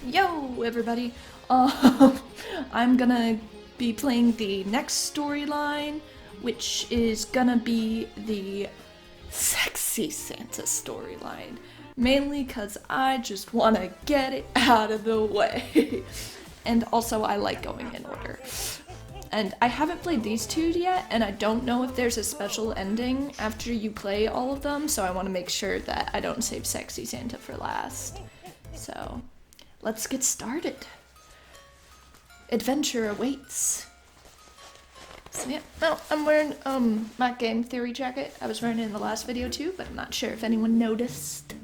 Yo, everybody. I'm gonna be playing the next storyline, which is gonna be the Sexy Santa storyline. Mainly because I just want to get it out of the way. And also, I like going in order. And I haven't played these two yet, and I don't know if there's a special ending after you play all of them, so I want to make sure that I don't save Sexy Santa for last. So, let's get started. Adventure awaits. So yeah, oh, I'm wearing my game theory jacket. I was wearing it in the last video too, but I'm not sure if anyone noticed.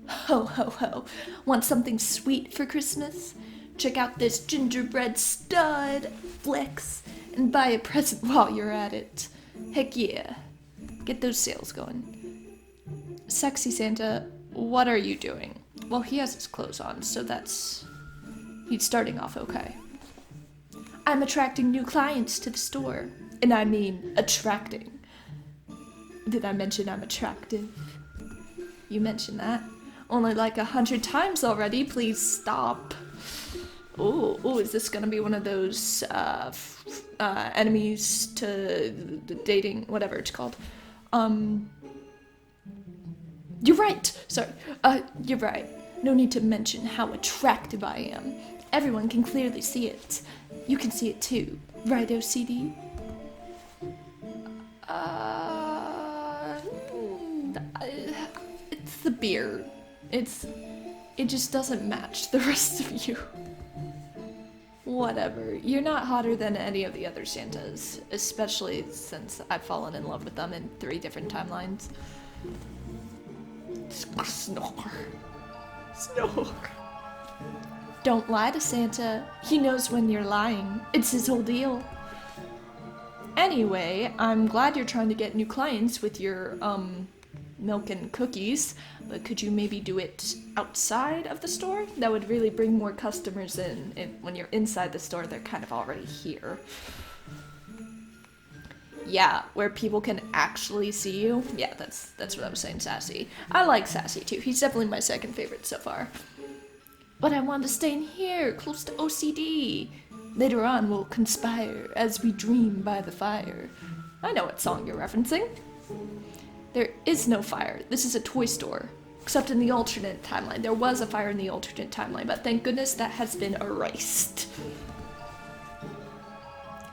Ho ho ho. Want something sweet for Christmas? Check out this gingerbread stud flex and buy a present while you're at it. Heck yeah. Get those sales going. Sexy Santa, what are you doing? Well, he has his clothes on, so he's starting off okay. I'm attracting new clients to the store. And I mean attracting. Did I mention I'm attractive? You mentioned that. Only like 100 times already. Please stop. Oh, is this gonna be one of those enemies to dating, whatever it's called? You're right. Sorry. You're right. No need to mention how attractive I am. Everyone can clearly see it. You can see it too, right, OCD? It's the beard. It just doesn't match the rest of you. Whatever. You're not hotter than any of the other Santas, especially since I've fallen in love with them in 3 different timelines. Snore. Snore. Don't lie to Santa. He knows when you're lying. It's his whole deal. Anyway, I'm glad you're trying to get new clients with your, milk and cookies, but could you maybe do it outside of the store? That would really bring more customers in. And when you're inside the store, they're kind of already here. Yeah, where people can actually see you. Yeah, that's what I was saying, Sassy. I like Sassy too. He's definitely my second favorite so far. But I want to stay in here, close to OCD. Later on, we'll conspire as we dream by the fire. I know what song you're referencing. There is no fire. This is a toy store. Except in the alternate timeline. There was a fire in the alternate timeline, but thank goodness that has been erased.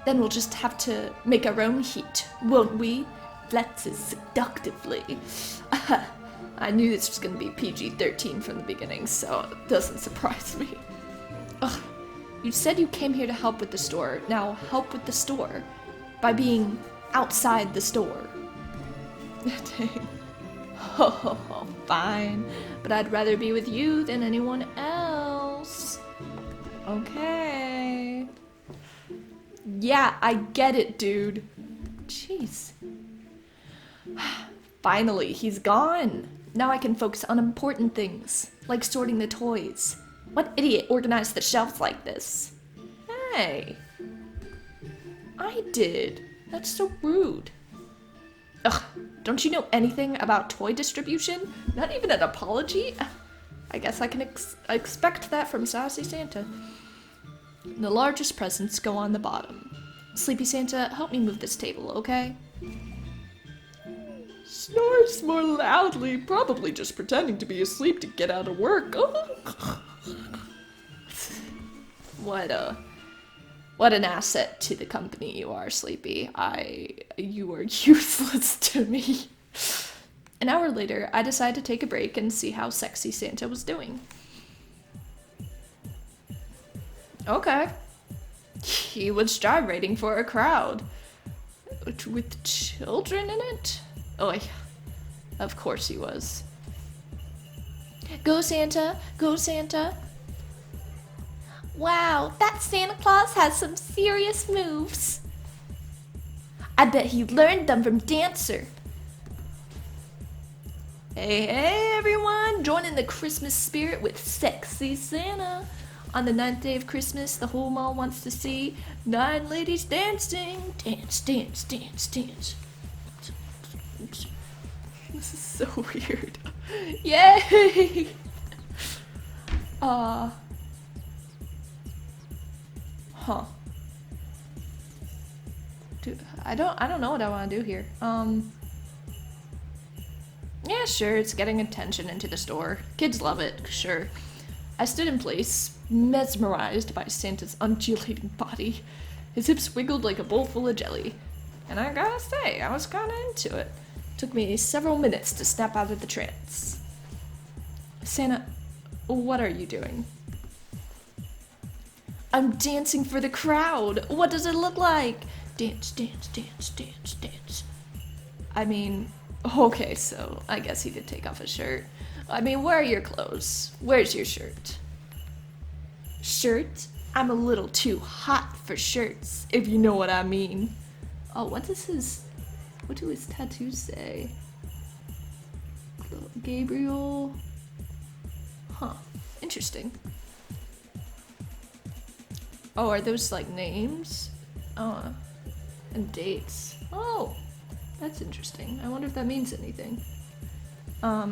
Then we'll just have to make our own heat, won't we? Flexes seductively. I knew this was going to be PG-13 from the beginning, so it doesn't surprise me. Ugh. You said you came here to help with the store. Now help with the store. By being outside the store. Dang. Oh, fine. But I'd rather be with you than anyone else. Okay. Yeah, I get it, dude. Jeez. Finally, he's gone. Now I can focus on important things, like sorting the toys. What idiot organized the shelves like this? Hey. I did. That's so rude. Ugh, don't you know anything about toy distribution? Not even an apology? I guess I can expect that from Sassy Santa. The largest presents go on the bottom. Sleepy Santa, help me move this table, okay? Snores more loudly, probably just pretending to be asleep to get out of work. What an asset to the company you are, Sleepy. You are useless to me. An hour later, I decided to take a break and see how Sexy Santa was doing. Okay. He was gyrating for a crowd. With children in it? Oh, of course he was. Go Santa, go Santa. Wow, that Santa Claus has some serious moves. I bet he learned them from Dancer. Hey everyone, join in the Christmas spirit with Sexy Santa. On the 9th day of Christmas, the whole mall wants to see 9 ladies dancing. Dance, dance, dance, dance. Oops. This is so weird. Yay! Huh. Dude, I don't know what I want to do here. Yeah, sure, it's getting attention into the store. Kids love it, sure. I stood in place, mesmerized by Santa's undulating body. His hips wiggled like a bowl full of jelly. And I gotta say, I was kinda into it. Took me several minutes to snap out of the trance. Santa, what are you doing? I'm dancing for the crowd. What does it look like? Dance, dance, dance, dance, dance. I mean, okay, so I guess he did take off his shirt. I mean, where are your clothes? Where's your shirt? Shirt? I'm a little too hot for shirts, if you know what I mean. Oh, what do his tattoos say? Gabriel? Huh, interesting. Oh, are those like names? Oh, and dates. Oh, that's interesting. I wonder if that means anything. I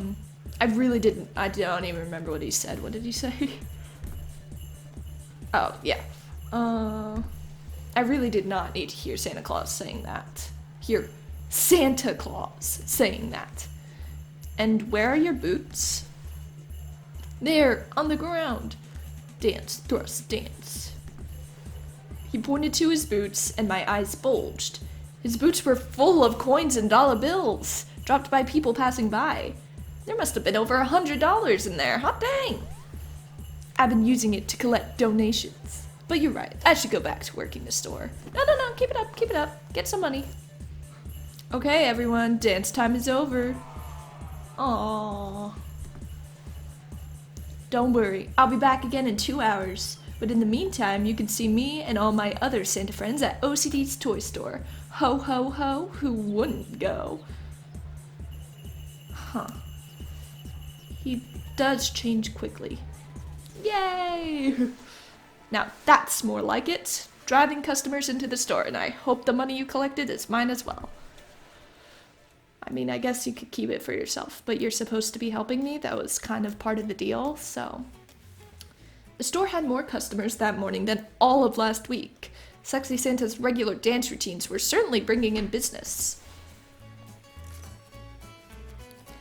don't even remember what he said. What did he say? Oh, yeah. I really did not need to hear Santa Claus saying that. Hear Santa Claus saying that. And where are your boots? There, on the ground. Dance, thrust, dance. He pointed to his boots, and my eyes bulged. His boots were full of coins and dollar bills, dropped by people passing by. There must have been over $100 in there, hot dang! I've been using it to collect donations. But you're right, I should go back to working the store. No, keep it up, get some money. Okay, everyone, dance time is over. Aww. Don't worry, I'll be back again in 2 hours. But in the meantime, you can see me and all my other Santa friends at OCD's toy store. Ho ho ho, who wouldn't go? Huh. He does change quickly. Yay! Now that's more like it. Driving customers into the store, and I hope the money you collected is mine as well. I mean, I guess you could keep it for yourself, but you're supposed to be helping me. That was kind of part of the deal, so... The store had more customers that morning than all of last week. Sexy Santa's regular dance routines were certainly bringing in business.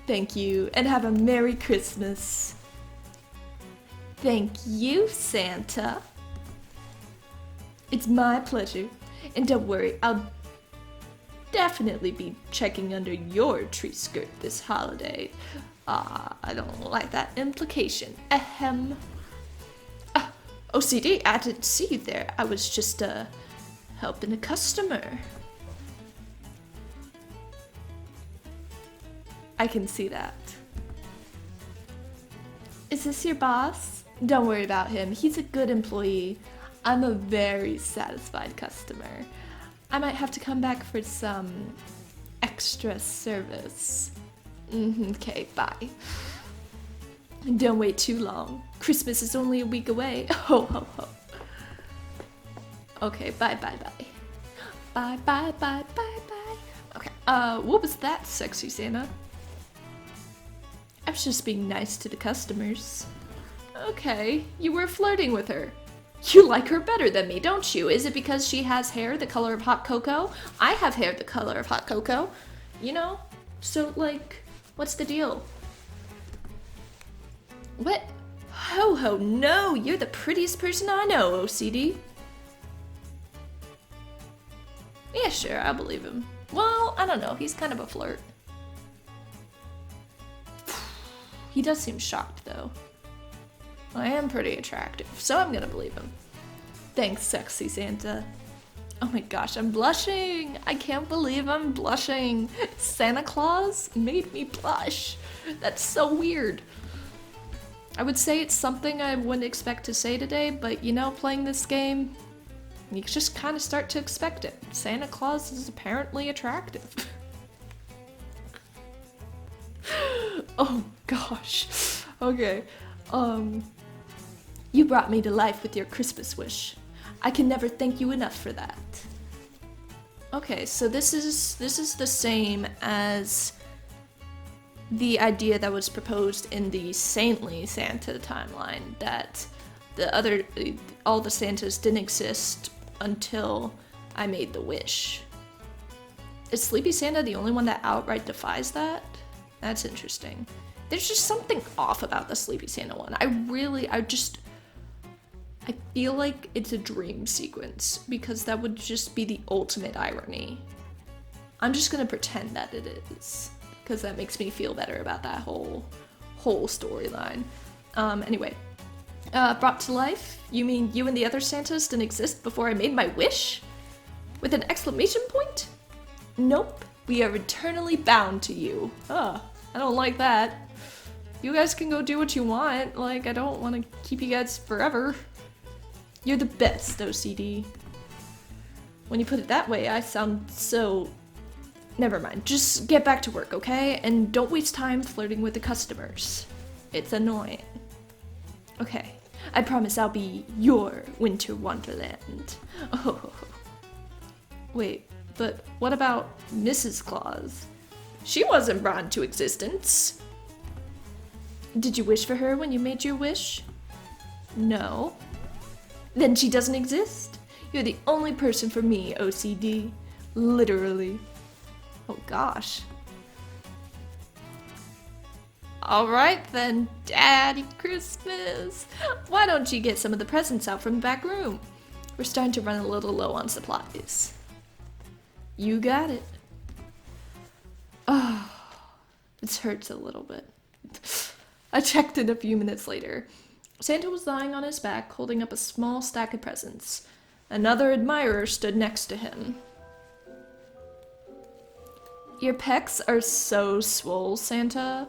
Thank you, and have a Merry Christmas. Thank you, Santa. It's my pleasure. And don't worry, I'll definitely be checking under your tree skirt this holiday. I don't like that implication. Ahem. OCD, I didn't see you there. I was just, helping a customer. I can see that. Is this your boss? Don't worry about him. He's a good employee. I'm a very satisfied customer. I might have to come back for some extra service. Okay, bye. Don't wait too long. Christmas is only a week away. Ho ho ho. Okay, bye. Bye. Okay, what was that, Sexy Santa? I was just being nice to the customers. Okay, you were flirting with her. You like her better than me, don't you? Is it because she has hair the color of hot cocoa? I have hair the color of hot cocoa. You know? So, like, what's the deal? What? Ho ho, no! You're the prettiest person I know, OCD. Yeah, sure, I believe him. Well, I don't know, he's kind of a flirt. He does seem shocked, though. I am pretty attractive, so I'm gonna believe him. Thanks, Sexy Santa. Oh my gosh, I'm blushing! I can't believe I'm blushing! Santa Claus made me blush! That's so weird. I would say it's something I wouldn't expect to say today, but you know, playing this game, you just kind of start to expect it. Santa Claus is apparently attractive. Oh gosh. Okay. You brought me to life with your Christmas wish. I can never thank you enough for that. Okay, so this is the same as the idea that was proposed in the Saintly Santa timeline that all the Santas didn't exist until I made the wish. Is Sleepy Santa the only one that outright defies that? That's interesting. There's just something off about the Sleepy Santa one. I feel like it's a dream sequence because that would just be the ultimate irony. I'm just gonna pretend that it is because that makes me feel better about that whole storyline. Anyway, brought to life? You mean you and the other Santas didn't exist before I made my wish? With an exclamation point? Nope, we are eternally bound to you. I don't like that. You guys can go do what you want. Like, I don't want to keep you guys forever. You're the best, OCD. When you put it that way, I sound so... Never mind, just get back to work, okay? And don't waste time flirting with the customers. It's annoying. Okay, I promise I'll be your winter wonderland. Oh. Wait, but what about Mrs. Claus? She wasn't brought into existence. Did you wish for her when you made your wish? No. Then she doesn't exist? You're the only person for me, OCD. Literally. Oh gosh. Alright then, Daddy Christmas. Why don't you get some of the presents out from the back room? We're starting to run a little low on supplies. You got it. Oh, it hurts a little bit. I checked in a few minutes later. Santa was lying on his back, holding up a small stack of presents. Another admirer stood next to him. Your pecs are so swole, Santa.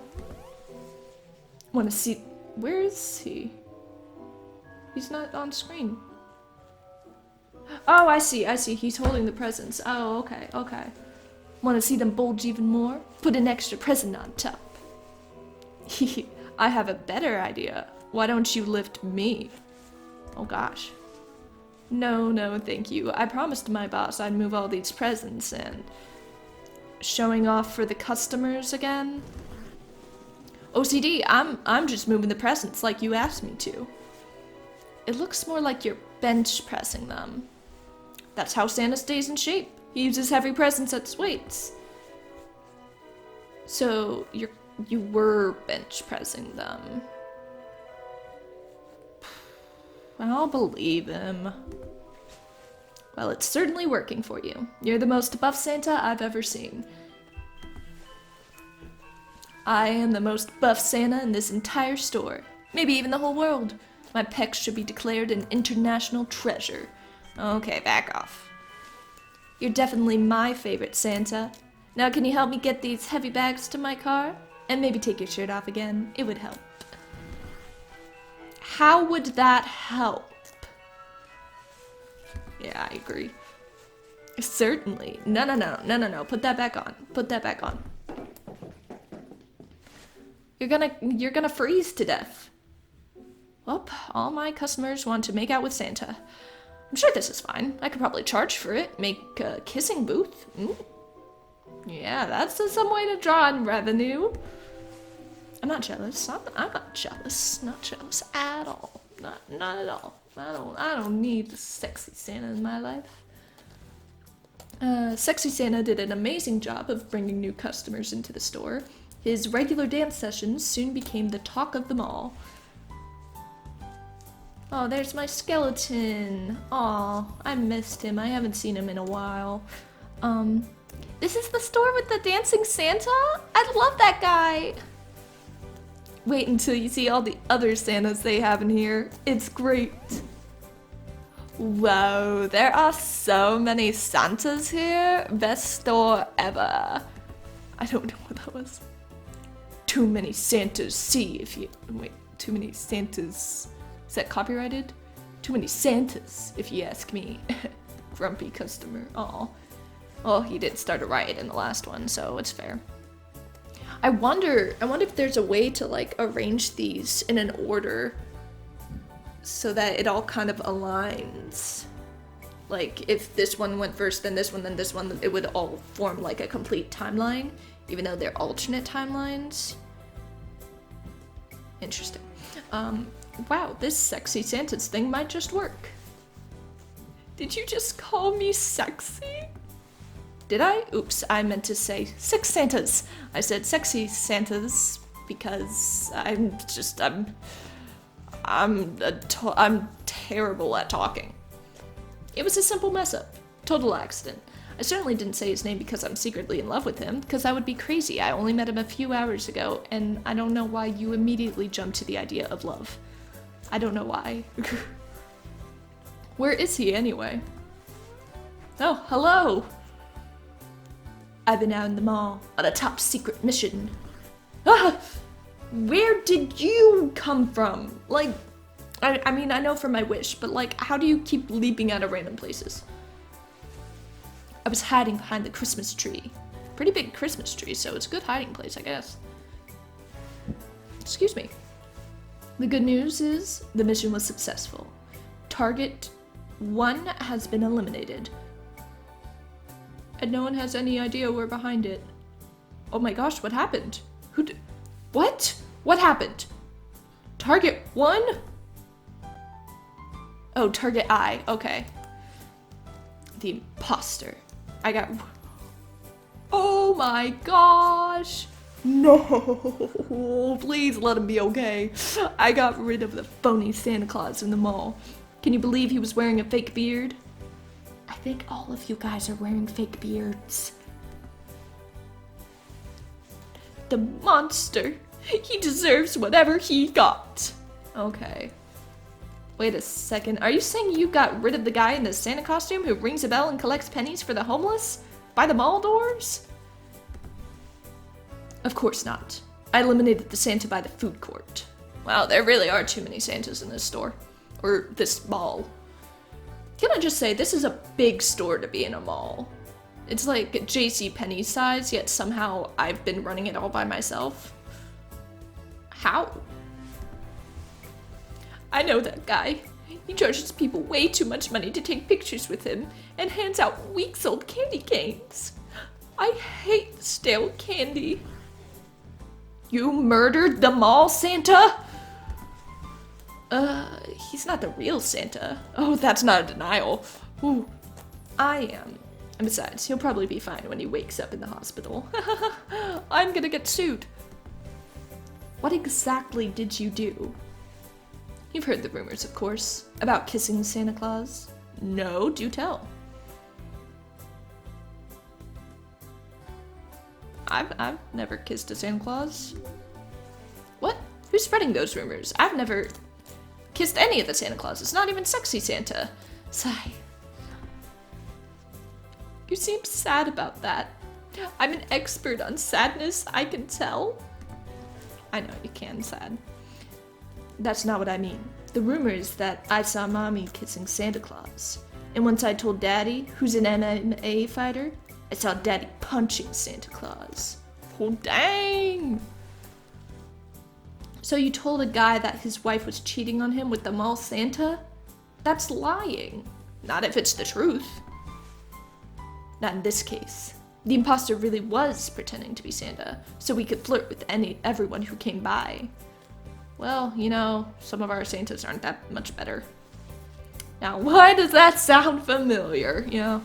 Wanna see... Where is he? He's not on screen. Oh, I see. He's holding the presents. Oh, okay. Wanna see them bulge even more? Put an extra present on top. I have a better idea. Why don't you lift me? Oh gosh. No, thank you. I promised my boss I'd move all these presents and... Showing off for the customers again? OCD, I'm just moving the presents like you asked me to. It looks more like you're bench pressing them. That's how Santa stays in shape. He uses heavy presents as weights. So, you were bench pressing them. I'll believe him. Well, it's certainly working for you. You're the most buff Santa I've ever seen. I am the most buff Santa in this entire store. Maybe even the whole world. My pecs should be declared an international treasure. Okay, back off. You're definitely my favorite Santa. Now can you help me get these heavy bags to my car? And maybe take your shirt off again. It would help. How would that help? Yeah, I agree. Certainly. No. Put that back on. You're gonna freeze to death. Well, all my customers want to make out with Santa. I'm sure this is fine. I could probably charge for it. Make a kissing booth. Yeah, that's some way to draw in revenue. I'm not jealous. I'm not jealous. Not jealous at all. Not at all. I don't need the sexy Santa in my life. Sexy Santa did an amazing job of bringing new customers into the store. His regular dance sessions soon became the talk of them all. Oh, there's my skeleton. Aw, I missed him. I haven't seen him in a while. This is the store with the dancing Santa? I love that guy. Wait until you see all the other Santas they have in here. It's great. Whoa, there are so many Santas here. Best store ever. I don't know what that was. Too many Santas. See if you... Wait, too many Santas. Is that copyrighted? Too many Santas, if you ask me. Grumpy customer. Aw. Well, he did start a riot in the last one, so it's fair. I wonder if there's a way to like arrange these in an order so that it all kind of aligns. Like, if this one went first, then this one, it would all form like a complete timeline, even though they're alternate timelines. Interesting. Wow, this sexy Santa's thing might just work. Did you just call me sexy? Did I? Oops, I meant to say six Santas. I said sexy Santas because I'm terrible at talking. It was a simple mess up. Total accident. I certainly didn't say his name because I'm secretly in love with him, because that would be crazy. I only met him a few hours ago, and I don't know why you immediately jumped to the idea of love. I don't know why. Where is he, anyway? Oh, hello! I've been out in the mall on a top secret mission. Ah! Where did you come from? Like, I mean, I know for my wish, but like, how do you keep leaping out of random places? I was hiding behind the Christmas tree. Pretty big Christmas tree, so it's a good hiding place, I guess. Excuse me. The good news is the mission was successful. Target 1 has been eliminated. And no one has any idea we're behind it. Oh my gosh, what happened? What? What happened? Target 1? Oh, target I, okay. The imposter. I got... Oh my gosh! No! Please let him be okay. I got rid of the phony Santa Claus in the mall. Can you believe he was wearing a fake beard? I think all of you guys are wearing fake beards. The monster! He deserves whatever he got! Okay. Wait a second, are you saying you got rid of the guy in the Santa costume who rings a bell and collects pennies for the homeless? By the mall doors? Of course not. I eliminated the Santa by the food court. Wow, there really are too many Santas in this store. Or this mall. Can I just say, this is a big store to be in a mall. It's like JCPenney size, yet somehow I've been running it all by myself. How? I know that guy. He charges people way too much money to take pictures with him and hands out weeks-old candy canes. I hate stale candy. You murdered the mall Santa? He's not the real Santa. Oh, that's not a denial. Ooh, I am. And besides, he'll probably be fine when he wakes up in the hospital. I'm gonna get sued. What exactly did you do? You've heard the rumors, of course, about kissing Santa Claus. No, do tell. I've never kissed a Santa Claus. What? Who's spreading those rumors? I've never kissed any of the Santa Clauses, not even sexy Santa. Sigh. You seem sad about that. I'm an expert on sadness, I can tell. I know, you can sad. That's not what I mean. The rumor is that I saw Mommy kissing Santa Claus. And once I told Daddy, who's an MMA fighter, I saw Daddy punching Santa Claus. Oh, dang! So you told a guy that his wife was cheating on him with the mall Santa? That's lying. Not if it's the truth. Not in this case. The imposter really was pretending to be Santa, so we could flirt with everyone who came by. Well, you know, some of our Santas aren't that much better. Now, why does that sound familiar, you know?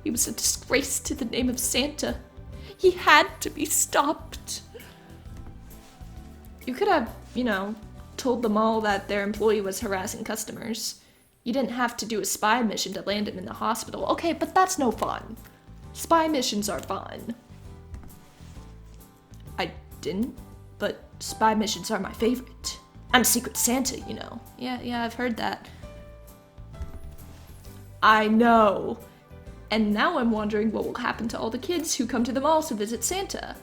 He was a disgrace to the name of Santa. He had to be stopped. You could have, you know, told them all that their employee was harassing customers. You didn't have to do a spy mission to land him in the hospital. Okay, but that's no fun. Spy missions are fun. I didn't, but spy missions are my favorite. I'm Secret Santa, you know. Yeah, I've heard that. I know. And now I'm wondering what will happen to all the kids who come to the mall to visit Santa.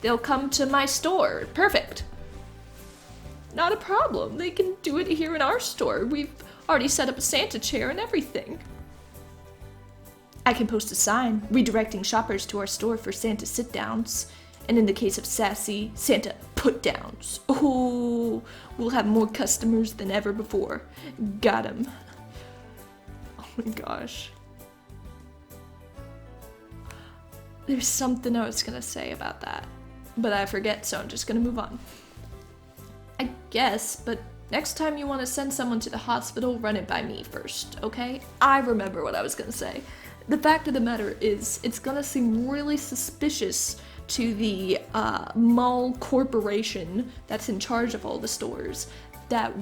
They'll come to my store. Perfect. Not a problem. They can do it here in our store. We've already set up a Santa chair and everything. I can post a sign redirecting shoppers to our store for Santa sit-downs. And in the case of Sassy, Santa put-downs. Oh, we'll have more customers than ever before. Got 'em. my gosh. There's something I was gonna say about that, but I forget, so I'm just gonna move on. I guess, but next time you want to send someone to the hospital, run it by me first, okay? I remember what I was gonna say. The fact of the matter is, it's gonna seem really suspicious to the mall corporation that's in charge of all the stores that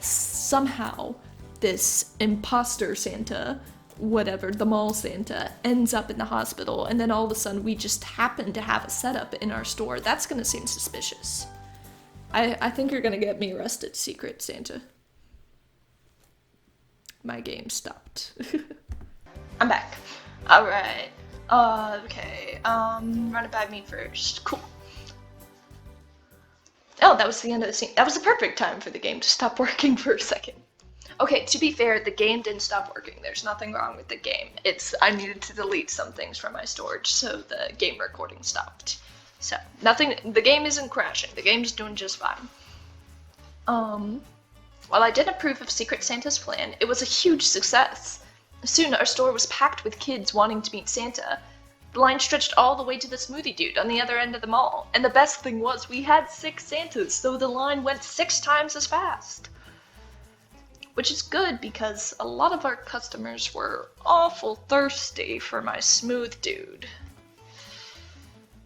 somehow this imposter Santa, whatever, the mall Santa, ends up in the hospital, and then all of a sudden we just happen to have a setup in our store. That's gonna seem suspicious. I think you're gonna get me arrested, Secret Santa. My game stopped. I'm back. Alright. Okay. Run it by me first. Cool. Oh, that was the end of the scene. That was the perfect time for the game to stop working for a second. Okay, to be fair, the game didn't stop working. There's nothing wrong with the game. I needed to delete some things from my storage, so the game recording stopped. So, the game isn't crashing. The game's doing just fine. While I did approve of Secret Santa's plan, it was a huge success. Soon, our store was packed with kids wanting to meet Santa. The line stretched all the way to the smoothie dude on the other end of the mall, and the best thing was we had 6 Santas, so the line went 6 times as fast. Which is good because a lot of our customers were awful thirsty for my smooth dude.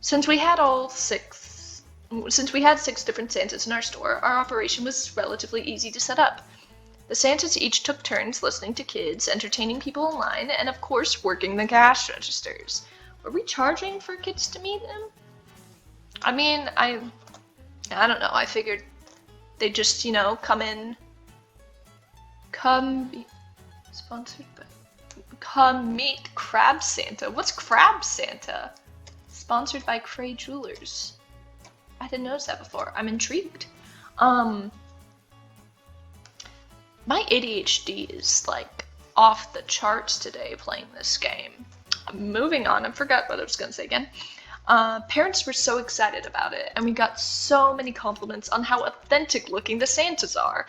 Since we had 6 different Santas in our store, our operation was relatively easy to set up. The Santas each took turns listening to kids, entertaining people in line, and of course working the cash registers. Were we charging for kids to meet them? I mean, I don't know, I figured they'd just, come in, sponsored by, come meet Crab Santa. What's Crab Santa? Sponsored by Cray Jewelers. I didn't notice that before. I'm intrigued. My ADHD is like off the charts today playing this game. Moving on, I forgot what I was gonna say again. Parents were so excited about it, and we got so many compliments on how authentic looking the Santas are.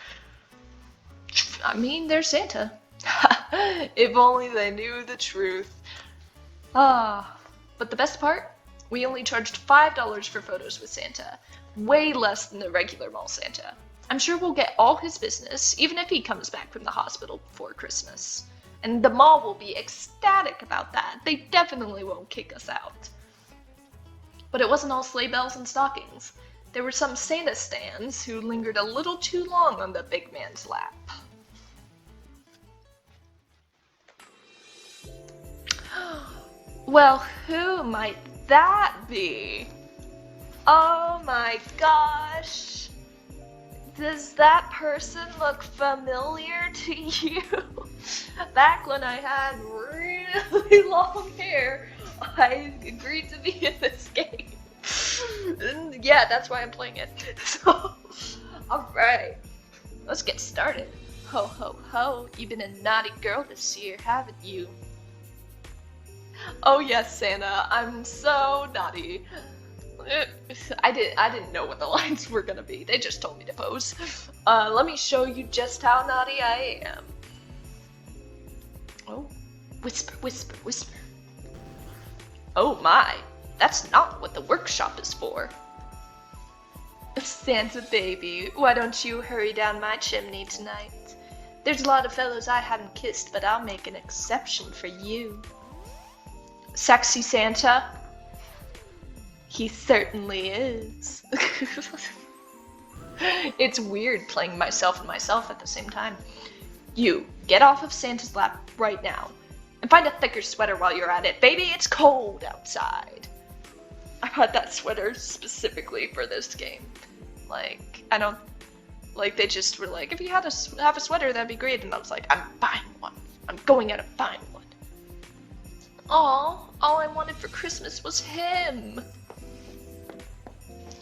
I mean, they're Santa. If only they knew the truth. But the best part? We only charged $5 for photos with Santa. Way less than the regular mall Santa. I'm sure we'll get all his business, even if he comes back from the hospital before Christmas. And the mall will be ecstatic about that. They definitely won't kick us out. But it wasn't all sleigh bells and stockings. There were some Santa stands who lingered a little too long on the big man's lap. Well, who might that be? Oh my gosh! Does that person look familiar to you? Back when I had really long hair, I agreed to be in this game. And yeah, that's why I'm playing it. So, alright, let's get started. Ho ho ho, you've been a naughty girl this year, haven't you? Oh yes, Santa, I'm so naughty. I didn't know what the lines were gonna be. They just told me to pose. Let me show you just how naughty I am. Oh, whisper, whisper, whisper. Oh my, that's not what the workshop is for. Santa baby, why don't you hurry down my chimney tonight? There's a lot of fellows I haven't kissed, but I'll make an exception for you. Sexy Santa? He certainly is. It's weird playing myself and myself at the same time. You, get off of Santa's lap right now. And find a thicker sweater while you're at it. Baby, it's cold outside. I bought that sweater specifically for this game. They just were like, if you had have a sweater, that'd be great. And I was like, I'm buying one. I'm going out and buying one. Aw, all I wanted for Christmas was him.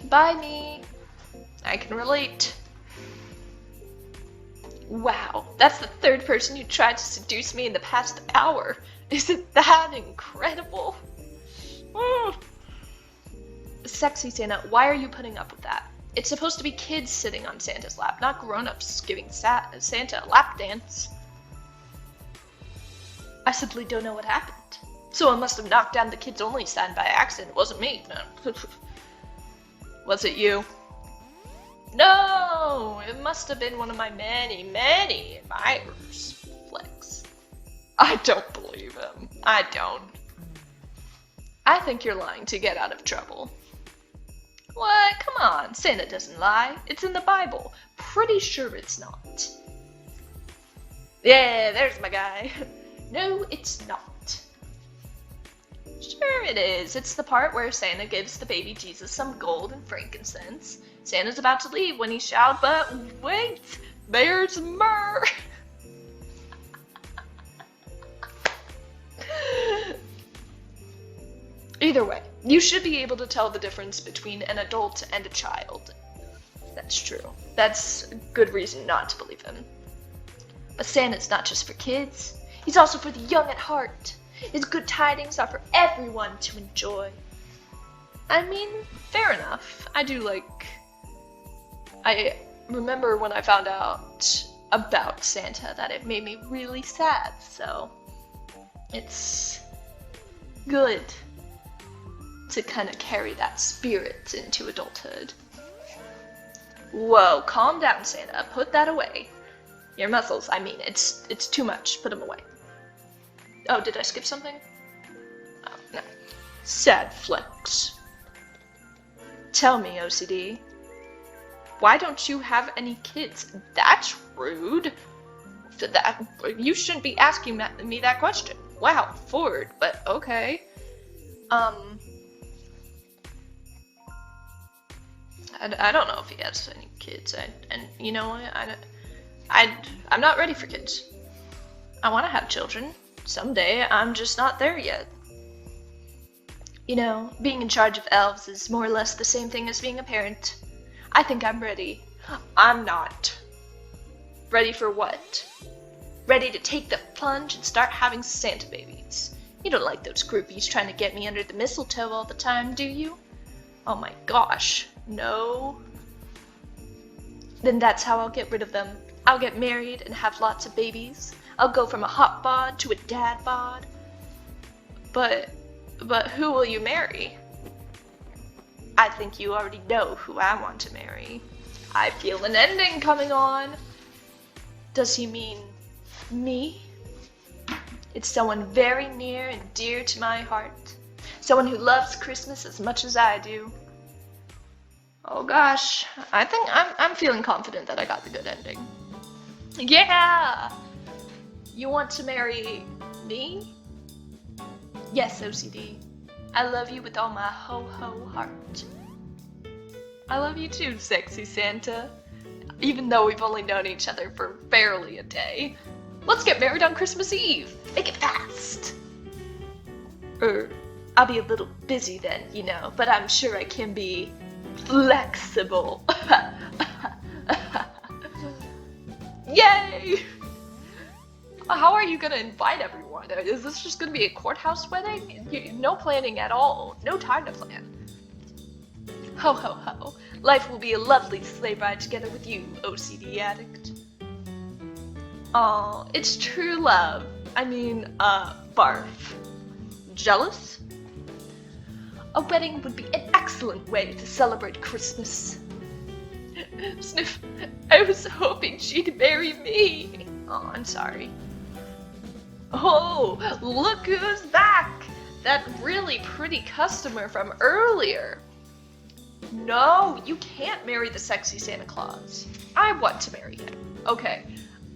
Bye, me. I can relate. Wow, that's the 3rd person who tried to seduce me in the past hour. Isn't that incredible? Sexy Santa, why are you putting up with that? It's supposed to be kids sitting on Santa's lap, not grown-ups giving Santa a lap dance. I simply don't know what happened. Someone must have knocked down the kids only sign by accident. It wasn't me. No. Was it you? No! It must have been one of my many, many admirers. Flex. I don't believe him. I don't. I think you're lying to get out of trouble. What? Come on. Santa doesn't lie. It's in the Bible. Pretty sure it's not. Yeah, there's my guy. No, it's not. Sure it is. It's the part where Santa gives the baby Jesus some gold and frankincense. Santa's about to leave when he shouts, but wait, there's myrrh. Either way, you should be able to tell the difference between an adult and a child. That's true. That's a good reason not to believe him. But Santa's not just for kids. He's also for the young at heart. His good tidings are for everyone to enjoy. I mean, fair enough. I remember when I found out about Santa that it made me really sad, so it's good to kind of carry that spirit into adulthood. Whoa, calm down, Santa. Put that away. Your muscles, I mean, it's too much. Put them away. Oh, did I skip something? Oh, no. Sad Flex. Tell me, OCD. Why don't you have any kids? That's rude. You shouldn't be asking me that question. Wow, forward, but okay. I don't know if he has any kids. And you know what? I'm not ready for kids. I want to have children. Someday, I'm just not there yet. You know, being in charge of elves is more or less the same thing as being a parent. I think I'm ready. I'm not. Ready for what? Ready to take the plunge and start having Santa babies. You don't like those groupies trying to get me under the mistletoe all the time, do you? Oh my gosh, no. Then that's how I'll get rid of them. I'll get married and have lots of babies. I'll go from a hot bod to a dad bod. But who will you marry? I think you already know who I want to marry. I feel an ending coming on. Does he mean me? It's someone very near and dear to my heart. Someone who loves Christmas as much as I do. Oh gosh, I think I'm feeling confident that I got the good ending. Yeah! You want to marry me? Yes, OCD. I love you with all my ho-ho heart. I love you too, sexy Santa. Even though we've only known each other for barely a day. Let's get married on Christmas Eve. Make it fast. I'll be a little busy then, you know, but I'm sure I can be flexible. Yay! How are you gonna invite everyone? Is this just gonna be a courthouse wedding? No planning at all. No time to plan. Ho ho ho. Life will be a lovely sleigh ride together with you, OCD addict. Aw, it's true love. I mean, barf. Jealous? A wedding would be an excellent way to celebrate Christmas. Sniff, I was hoping she'd marry me. Oh, I'm sorry. Oh, look who's back! That really pretty customer from earlier. No, you can't marry the sexy Santa Claus. I want to marry him. Okay,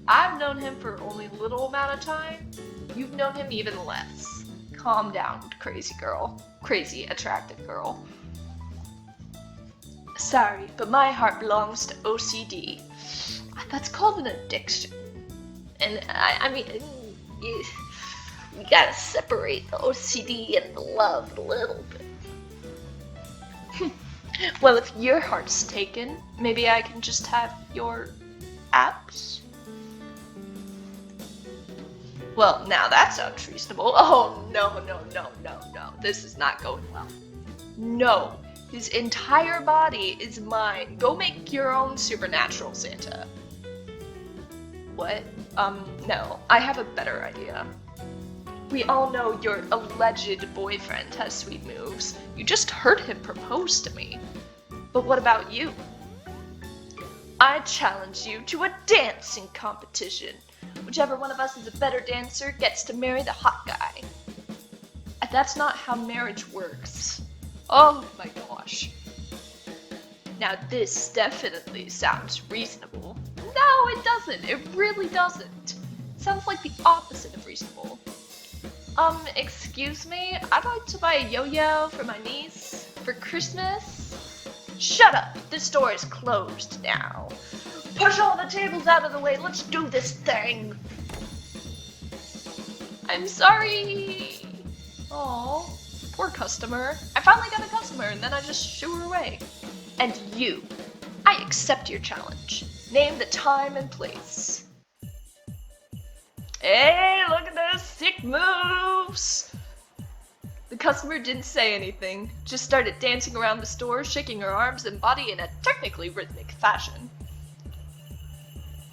I've known him for only a little amount of time. You've known him even less. Calm down, crazy girl. Crazy, attractive girl. Sorry, but my heart belongs to OCD. That's called an addiction. And I mean, you gotta separate the OCD and the love a little bit. Well, if your heart's taken, maybe I can just have your apps? Well, now that sounds reasonable. Oh, no. This is not going well. No, his entire body is mine. Go make your own supernatural Santa. What? No, I have a better idea. We all know your alleged boyfriend has sweet moves. You just heard him propose to me. But what about you? I challenge you to a dancing competition. Whichever one of us is a better dancer gets to marry the hot guy. That's not how marriage works. Oh my gosh. Now this definitely sounds reasonable. No, it doesn't. It really doesn't. It sounds like the opposite of reasonable. Excuse me? I'd like to buy a yo-yo for my niece for Christmas. Shut up! This store is closed now. Push all the tables out of the way. Let's do this thing. I'm sorry. Oh, poor customer. I finally got a customer and then I just shoo her away. And you, I accept your challenge. Name the time and place. Hey, look at those sick moves! The customer didn't say anything, just started dancing around the store, shaking her arms and body in a technically rhythmic fashion.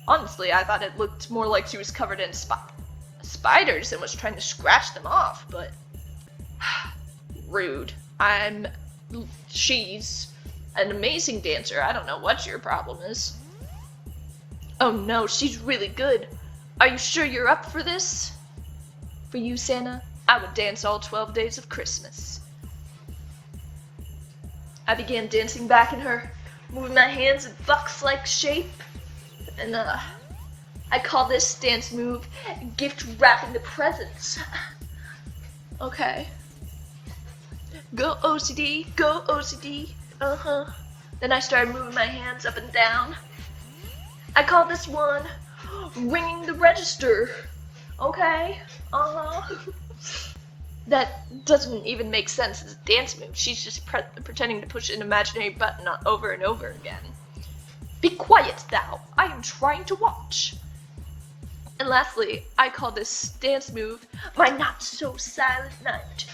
Honestly, I thought it looked more like she was covered in spiders and was trying to scratch them off, but rude. She's an amazing dancer. I don't know what your problem is. Oh no, she's really good. Are you sure you're up for this? For you, Santa, I would dance all 12 days of Christmas. I began dancing back in her, moving my hands in box-like shape, and I call this dance move gift wrapping the presents. Okay. Go OCD, go OCD, Then I started moving my hands up and down. I call this one ringing the register. Okay, That doesn't even make sense as a dance move. She's just pretending to push an imaginary button over and over again. Be quiet, thou! I am trying to watch. And lastly, I call this dance move my not-so-silent night.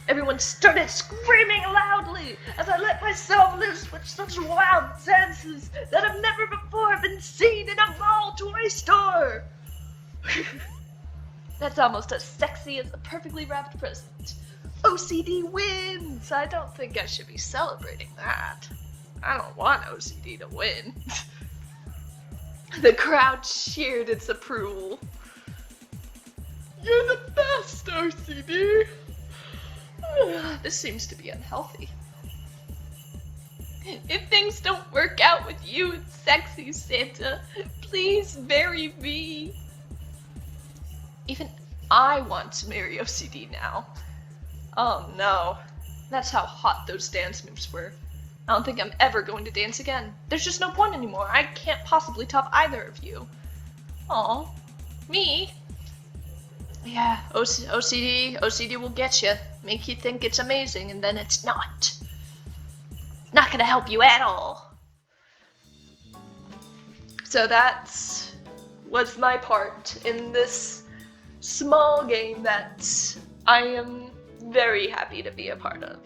Everyone started screaming loudly as I let myself loose with such wild dances that have never before been seen in a mall toy store. That's almost as sexy as a perfectly wrapped present. OCD wins! I don't think I should be celebrating that. I don't want OCD to win. The crowd cheered its approval. You're the best, OCD! This seems to be unhealthy. If things don't work out with you and sexy Santa, please marry me. Even I want to marry OCD now. Oh no, that's how hot those dance moves were. I don't think I'm ever going to dance again. There's just no point anymore. I can't possibly top either of you. Aw, me? Yeah, OCD will get you. Make you think it's amazing, and then it's not. Not gonna help you at all. So that was my part in this small game that I am very happy to be a part of.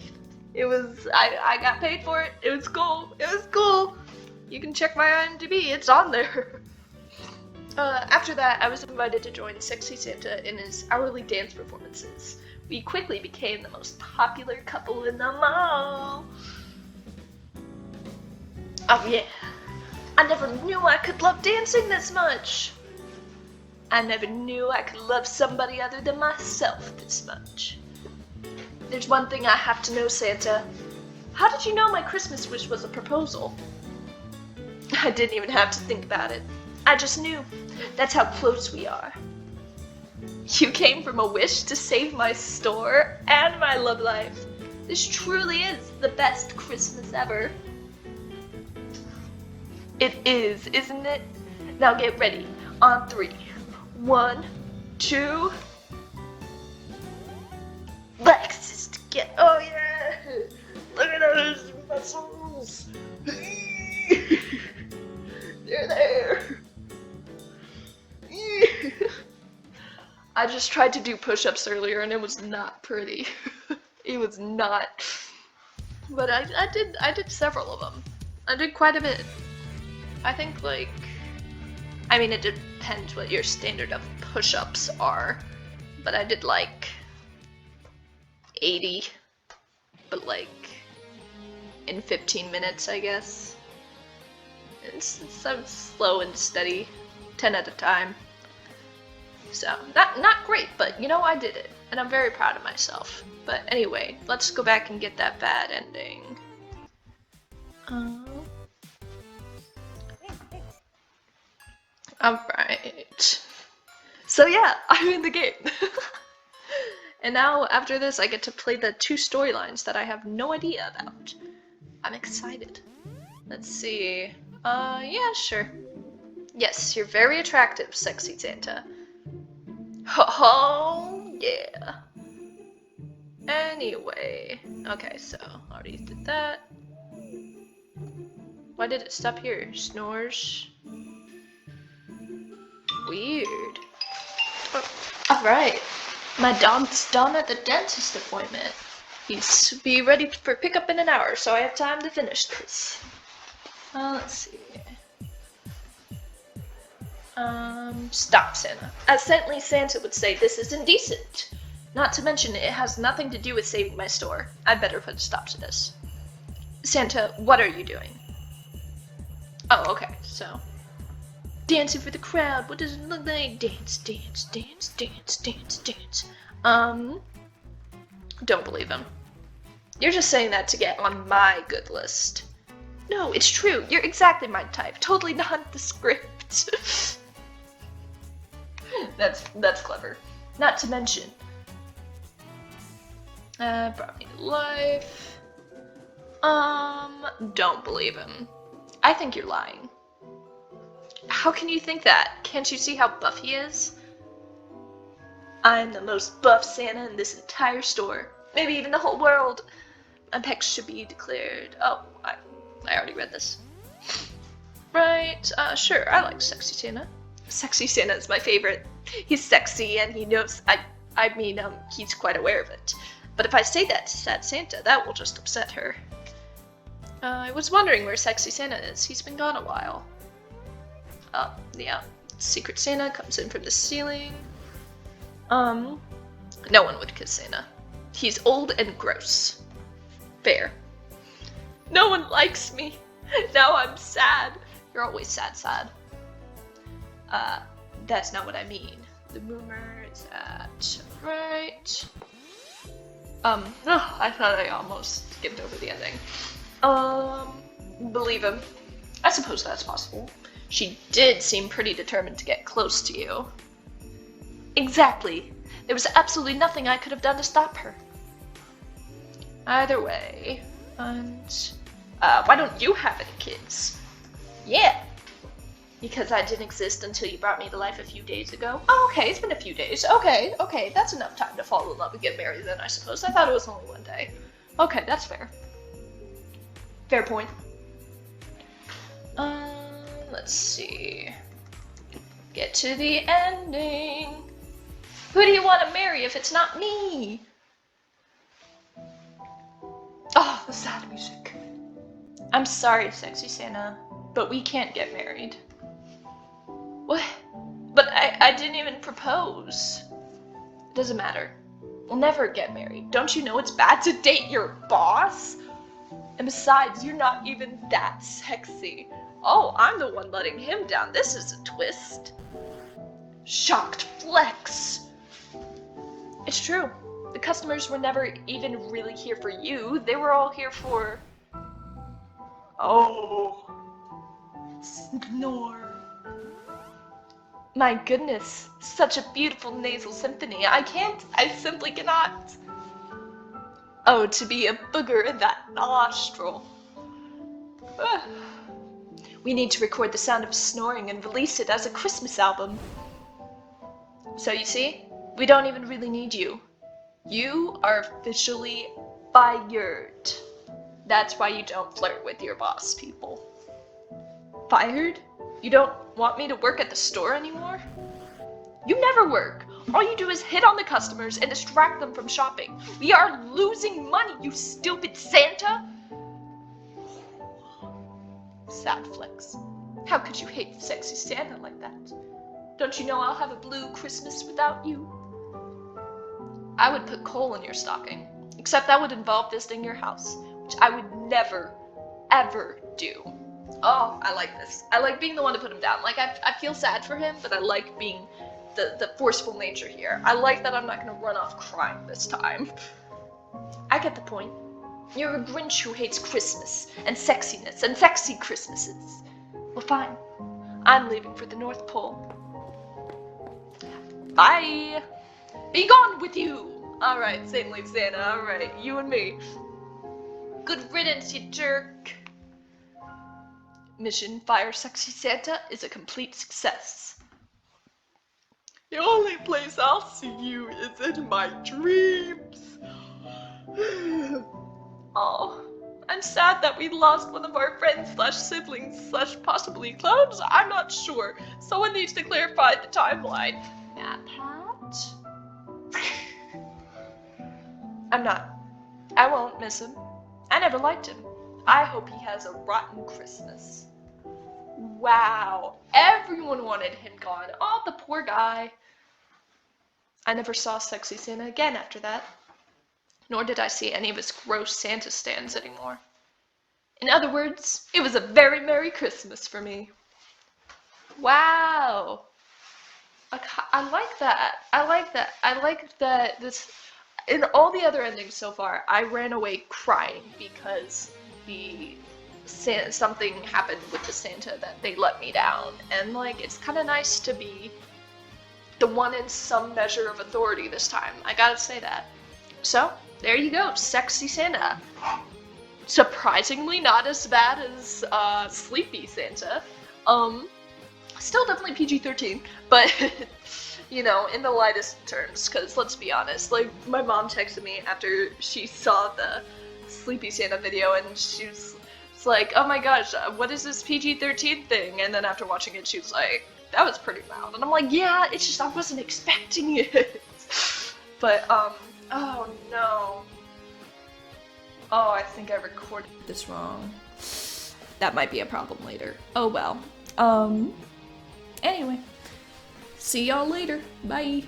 It was, I got paid for it. It was cool. It was cool. You can check my IMDb. It's on there. After that, I was invited to join Sexy Santa in his hourly dance performances. We quickly became the most popular couple in the mall. Oh yeah. I never knew I could love dancing this much. I never knew I could love somebody other than myself this much. There's one thing I have to know, Santa. How did you know my Christmas wish was a proposal? I didn't even have to think about it. I just knew. That's how close we are. You came from a wish to save my store and my love life. This truly is the best Christmas ever. It is, isn't it? Now get ready. On 3. 1, 2. Legs to get. Oh yeah! Look at those muscles. They're there. I just tried to do push-ups earlier and it was not pretty. It was not. But I did several of them. I did quite a bit. I think it depends what your standard of push-ups are. but I did like 80, but like in 15 minutes, I guess. It's so slow and steady, 10 at a time. So, not great, but you know, I did it, and I'm very proud of myself. But anyway, let's go back and get that bad ending. Alright. So yeah, I'm in the game. And now, after this, I get to play the 2 storylines that I have no idea about. I'm excited. Let's see. Yeah, sure. Yes, you're very attractive, sexy Santa. Oh, yeah. Anyway. Okay, so, already did that. Why did it stop here? Snores. Weird. Oh, alright. My dog's done at the dentist appointment. He's be ready for pickup in an hour, so I have time to finish this. Let's see. Stop, Santa. As Saintly Santa would say, this is indecent. Not to mention, it has nothing to do with saving my store. I'd better put a stop to this. Santa, what are you doing? Oh, okay, so. Dancing for the crowd, what does it look like? Dance, dance, dance, dance, dance, dance. Don't believe him. You're just saying that to get on my good list. No, it's true. You're exactly my type. Totally nondescript. That's clever. Not to mention, brought me to life. Don't believe him. I think you're lying. How can you think that? Can't you see how buff he is? I'm the most buff Santa in this entire store. Maybe even the whole world. My pecs should be declared. Oh, I already read this. Right, sure, I like Sexy Santa. Sexy Santa is my favorite. He's sexy and he knows, I mean, he's quite aware of it. But if I say that to Sad Santa, that will just upset her. I was wondering where Sexy Santa is. He's been gone a while. Oh, yeah. Secret Santa comes in from the ceiling. No one would kiss Santa. He's old and gross. Fair. No one likes me. Now I'm sad. You're always sad. That's not what I mean. The rumor is that, right? Oh, I thought I almost skipped over the ending. Believe him. I suppose that's possible. She did seem pretty determined to get close to you. Exactly. There was absolutely nothing I could have done to stop her. Either way, and why don't you have any kids? Yeah. Because I didn't exist until you brought me to life a few days ago. Oh, okay, it's been a few days. Okay, that's enough time to fall in love and get married then, I suppose. I thought it was only one day. Okay, that's fair. Fair point. Let's see. Get to the ending. Who do you want to marry if it's not me? Oh, the sad music. I'm sorry, Sexy Santa, but we can't get married. What? But I didn't even propose. Doesn't matter. We'll never get married. Don't you know it's bad to date your boss? And besides, you're not even that sexy. Oh, I'm the one letting him down. This is a twist. Shocked flex. It's true. The customers were never even really here for you. They were all here for... Oh. Snore. My goodness, such a beautiful nasal symphony. I simply cannot. Oh, to be a booger in that nostril. We need to record the sound of snoring and release it as a Christmas album. So you see, we don't even really need you. You are officially fired. That's why you don't flirt with your boss, people. Fired? You don't want me to work at the store anymore? You never work. All you do is hit on the customers and distract them from shopping. We are losing money, you stupid Santa! Sad flex. How could you hate Sexy Santa like that? Don't you know I'll have a blue Christmas without you? I would put coal in your stocking. Except that would involve visiting your house, which I would never, ever do. Oh, I like this. I like being the one to put him down. Like, I feel sad for him, but I like being the forceful nature here. I like that I'm not gonna run off crying this time. I get the point. You're a Grinch who hates Christmas, and sexiness, and sexy Christmases. Well, fine. I'm leaving for the North Pole. Bye! Be gone with you! Alright, Saint Leaf Santa, alright, you and me. Good riddance, you jerk. Mission Fire Sexy Santa is a complete success. The only place I'll see you is in my dreams. Oh, I'm sad that we lost one of our friends / siblings / possibly clones. I'm not sure. Someone needs to clarify the timeline. Pat? I'm not. I won't miss him. I never liked him. I hope he has a rotten Christmas. Wow. Everyone wanted him gone. Oh, the poor guy. I never saw Sexy Santa again after that. Nor did I see any of his gross Santa stands anymore. In other words, it was a very Merry Christmas for me. Wow. I like that. I like that. I like that this... In all the other endings so far, I ran away crying because something happened with the Santa that they let me down. And, like, it's kind of nice to be the one in some measure of authority this time. I gotta say that. So, there you go, Sexy Santa. Surprisingly not as bad as Sleepy Santa. Still definitely PG-13, but you know, in the lightest terms, because let's be honest, like, my mom texted me after she saw the Sleepy Santa video, and she was like, oh my gosh, what is this PG-13 thing? And then after watching it, she was like, that was pretty loud. And I'm like, yeah, it's just I wasn't expecting it. But, oh no. Oh, I think I recorded this wrong. That might be a problem later. Oh well. Anyway. See y'all later. Bye.